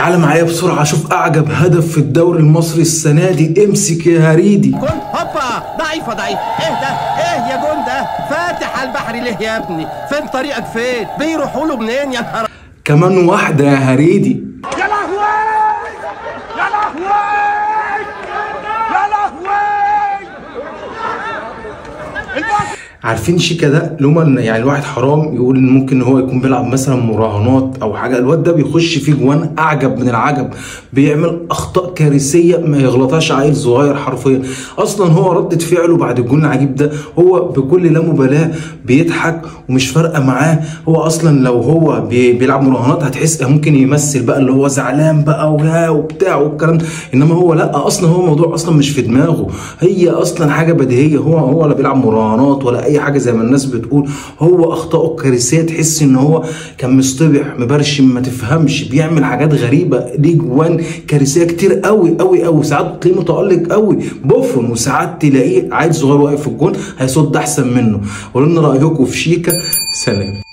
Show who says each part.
Speaker 1: تعال معايا بسرعة شوف أعجب هدف في الدوري المصري السنة دي. امسك يا هريدي.
Speaker 2: جون هوبا ضعيفة ضعيف. ايه ده؟ ايه يا جون ده؟ فاتح على البحر ليه يا ابني؟ فين طريقك فين؟ بيروحوا له منين يا نهار؟
Speaker 1: كمان واحدة يا هريدي.
Speaker 3: يا لهوي يا لهوي يا لهوي.
Speaker 1: عارفين شيكا ده لوما يعني الواحد حرام يقول ان ممكن هو يكون بيلعب مثلا مراهنات او حاجه. الواد ده بيخش فيه جوان اعجب من العجب، بيعمل اخطاء كارثيه ما يغلطهاش عيل صغير حرفيا. اصلا هو ردة فعله بعد الجون العجيب ده هو بكل لا مبالاه بيضحك ومش فارقه معاه. هو اصلا لو هو بيلعب مراهنات هتحس ممكن يمثل بقى اللي هو زعلان بقى وبتاع والكلام ده، انما هو لا، اصلا هو الموضوع اصلا مش في دماغه، هي اصلا حاجه بديهيه. هو لا بيلعب مراهنات ولا اي حاجه زي ما الناس بتقول. هو اخطائه كارثيه، تحس ان هو كان مصطبح مبرشم ما تفهمش، بيعمل حاجات غريبه. ليه جوان كارثيه كتير قوي قوي قوي. ساعات تلاقيه متالق قوي بوفون، وساعات تلاقيه عيل صغير واقف في الجون هيصد احسن منه. قولوا لنا رايكم في شيكا. سلام.